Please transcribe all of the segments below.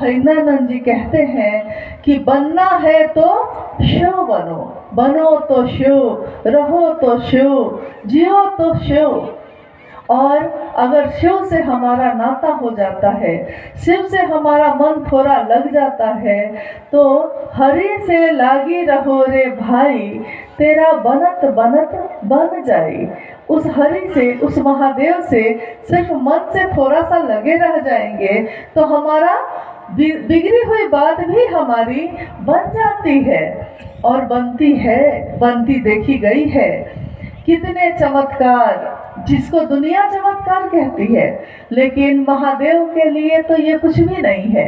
भैरवानंद जी कहते हैं कि बनना है तो शिव बनो, बनो तो शिव, रहो तो शिव, जियो तो शिव। और अगर शिव से हमारा नाता हो जाता है, शिव से हमारा मन थोड़ा लग जाता है, तो हरि से लागी रहो रे भाई, तेरा बनत बनत बन जाए। उस हरि से, उस महादेव से सिर्फ मन से थोड़ा सा लगे रह जाएंगे तो हमारा बिगड़ी हुई बात भी हमारी बन जाती है, और बनती है, बनती देखी गई है। कितने चमत्कार, जिसको दुनिया चमत्कार कहती है, लेकिन महादेव के लिए तो ये कुछ भी नहीं है।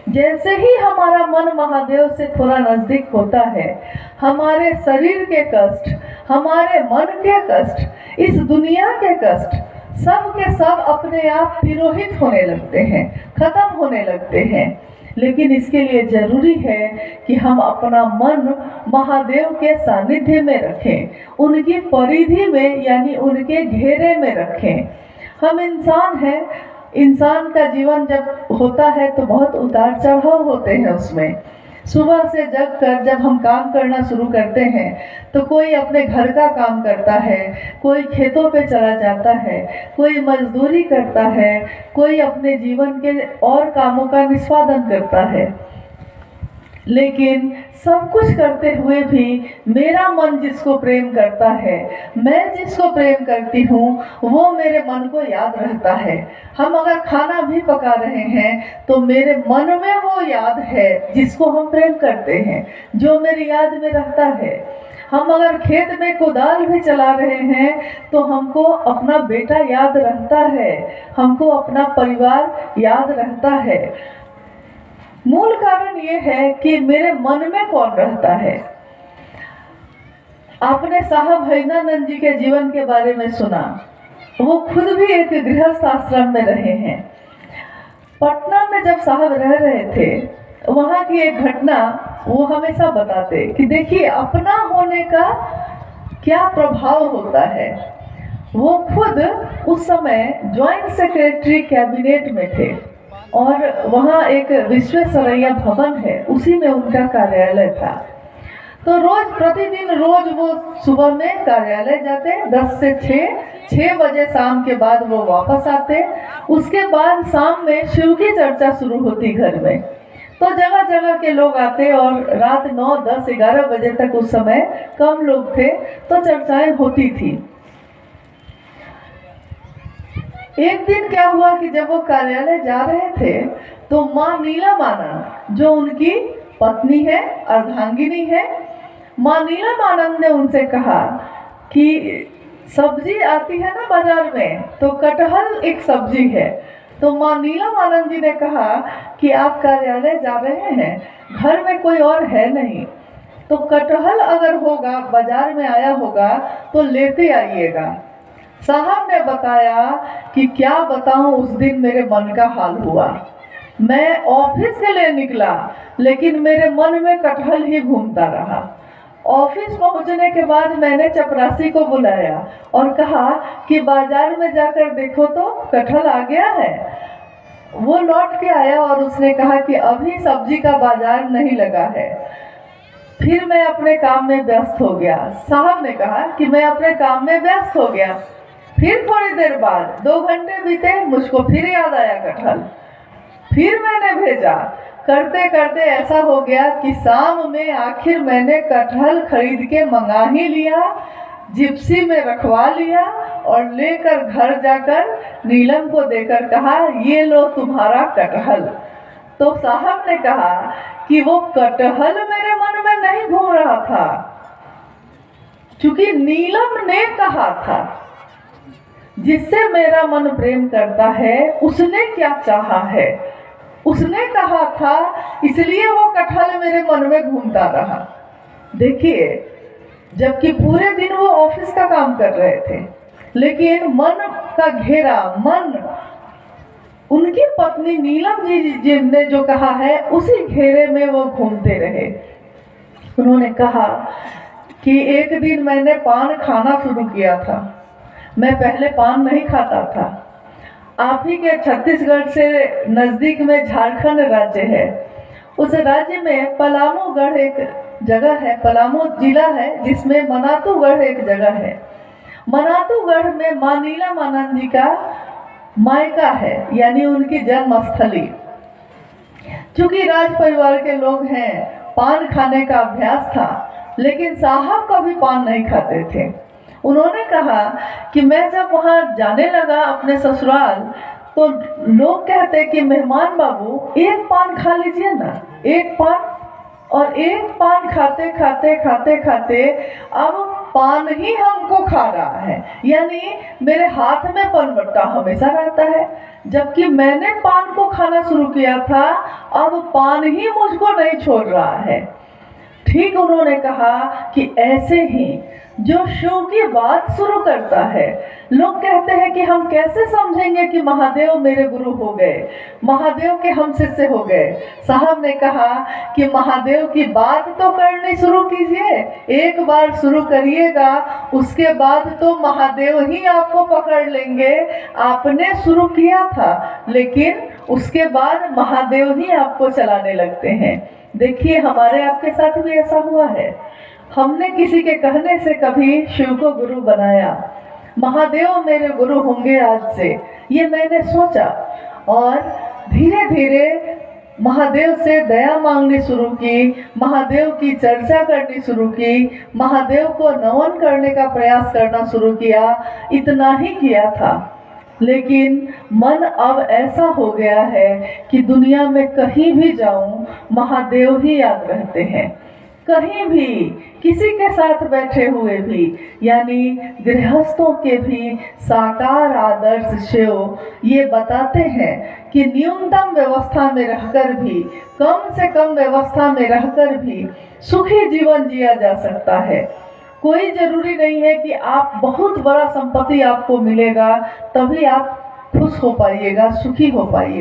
जैसे ही हमारा मन महादेव से थोड़ा नजदीक होता है, हमारे शरीर के कष्ट, हमारे मन के कष्ट, इस दुनिया के कष्ट, सब के सब अपने आप तिरोहित होने लगते हैं, खत्म होने लगते हैं। लेकिन इसके लिए जरूरी है कि हम अपना मन महादेव के सानिध्य में रखें, उनकी परिधि में यानी उनके घेरे में रखें। हम इंसान हैं, इंसान का जीवन जब होता है तो बहुत उतार चढ़ाव होते हैं उसमें। सुबह से जग कर जब हम काम करना शुरू करते हैं तो कोई अपने घर का काम करता है, कोई खेतों पे चला जाता है, कोई मजदूरी करता है, कोई अपने जीवन के और कामों का निष्पादन करता है। लेकिन सब कुछ करते हुए भी मेरा मन जिसको प्रेम करता है, मैं जिसको प्रेम करती हूँ, वो मेरे मन को याद रहता है। हम अगर खाना भी पका रहे हैं तो मेरे मन में वो याद है जिसको हम प्रेम करते हैं, जो मेरी याद में रहता है। हम अगर खेत में कुदाल भी चला रहे हैं तो हमको अपना बेटा याद रहता है, हमको अपना परिवार याद रहता है। मूल कारण ये है कि मेरे मन में कौन रहता है। आपने साहब भैरवानंद जी के जीवन के बारे में सुना, वो खुद भी एक गृहस्थ आश्रम में रहे हैं। पटना में जब साहब रह रहे थे, वहाँ की एक घटना वो हमेशा बताते कि देखिए अपना होने का क्या प्रभाव होता है। वो खुद उस समय ज्वाइंट सेक्रेटरी कैबिनेट में थे और वहाँ एक विश्वेश्वरैया भवन है, उसी में उनका कार्यालय था। तो रोज प्रतिदिन रोज वो सुबह में कार्यालय जाते 10 से 6 बजे, शाम के बाद वो वापस आते। उसके बाद शाम में शिव की चर्चा शुरू होती घर में, तो जगह जगह के लोग आते और रात 9, 10, 11 बजे तक, उस समय कम लोग थे तो चर्चाएं होती थी। एक दिन क्या हुआ कि जब वो कार्यालय जा रहे थे तो माँ नीलमानंद, जो उनकी पत्नी है, अर्धांगिनी है, माँ नीलमानंद ने उनसे कहा कि सब्जी आती है ना बाजार में, तो कटहल एक सब्जी है। तो माँ नीलमानंद जी ने कहा कि आप कार्यालय जा रहे हैं, घर में कोई और है नहीं, तो कटहल अगर होगा, बाजार में आया होगा तो लेते आइएगा। साहब ने बताया कि क्या बताऊं, उस दिन मेरे मन का हाल हुआ। मैं ऑफिस से ले निकला लेकिन मेरे मन में कटहल ही घूमता रहा। ऑफिस पहुंचने के बाद मैंने चपरासी को बुलाया और कहा कि बाजार में जाकर देखो तो कटहल आ गया है। वो लौट के आया और उसने कहा कि अभी सब्जी का बाजार नहीं लगा है। फिर मैं अपने काम में व्यस्त हो गया। साहब ने कहा कि मैं अपने काम में व्यस्त हो गया। फिर थोड़ी देर बाद 2 घंटे बीते, मुझको फिर याद आया कटहल। फिर मैंने भेजा। करते करते ऐसा हो गया कि शाम में आखिर मैंने कटहल खरीद के मंगा ही लिया, जिप्सी में रखवा लिया और लेकर घर जाकर नीलम को देकर कहा, ये लो तुम्हारा कटहल। तो साहब ने कहा कि वो कटहल मेरे मन में नहीं घूम रहा था, क्योंकि नीलम ने कहा था। जिससे मेरा मन प्रेम करता है उसने क्या चाहा है, उसने कहा था, इसलिए वो कटहल मेरे मन में घूमता रहा। देखिए, जबकि पूरे दिन वो ऑफिस का काम कर रहे थे, लेकिन मन का घेरा, मन उनकी पत्नी नीलम जी ने जो कहा है उसी घेरे में वो घूमते रहे। उन्होंने कहा कि एक दिन मैंने पान खाना शुरू किया था। मैं पहले पान नहीं खाता था। आप ही के छत्तीसगढ़ से नज़दीक में झारखंड राज्य है। उस राज्य में पलामूगढ़ एक जगह है, पलामू जिला है, जिसमें मनातूगढ़ एक जगह है। मनातूगढ़ में माँ नीलमानंद जी का मायका है, यानी उनकी जन्मस्थली। चूंकि राज परिवार के लोग हैं, पान खाने का अभ्यास था, लेकिन साहब कभी पान नहीं खाते थे। उन्होंने कहा कि मैं जब वहाँ जाने लगा अपने ससुराल, तो लोग कहते कि मेहमान बाबू एक पान खा लीजिए ना, एक पान। और एक पान खाते खाते खाते खाते अब पान ही हमको खा रहा है, यानी मेरे हाथ में पनबट्टा हमेशा रहता है। जबकि मैंने पान को खाना शुरू किया था, अब पान ही मुझको नहीं छोड़ रहा है। ठीक उन्होंने कहा कि ऐसे ही जो शिव की बात शुरू करता है, लोग कहते हैं कि हम कैसे समझेंगे कि महादेव मेरे गुरु हो गए, महादेव के हम शिष्य हो गए। साहब ने कहा कि महादेव की बात तो करनी शुरू कीजिए, एक बार शुरू करिएगा, उसके बाद तो महादेव ही आपको पकड़ लेंगे। आपने शुरू किया था, लेकिन उसके बाद महादेव ही आपको चलाने लगते हैं। देखिए, हमारे आपके साथ भी ऐसा हुआ है। हमने किसी के कहने से कभी शिव को गुरु बनाया, महादेव मेरे गुरु होंगे आज से, ये मैंने सोचा। और धीरे धीरे महादेव से दया मांगनी शुरू की, महादेव की चर्चा करनी शुरू की, महादेव को नमन करने का प्रयास करना शुरू किया। इतना ही किया था, लेकिन मन अब ऐसा हो गया है कि दुनिया में कहीं भी जाऊं, महादेव ही याद रहते हैं। कहीं भी किसी के साथ बैठे हुए भी, यानी गृहस्थों के भी साकार आदर्श शिव ये बताते हैं कि न्यूनतम व्यवस्था में रहकर भी, कम से कम व्यवस्था में रहकर भी सुखी जीवन जिया जा सकता है। कोई जरूरी नहीं है कि आप बहुत बड़ा संपत्ति आपको मिलेगा तभी आप खुश हो पाइएगा, सुखी हो पाइएगा।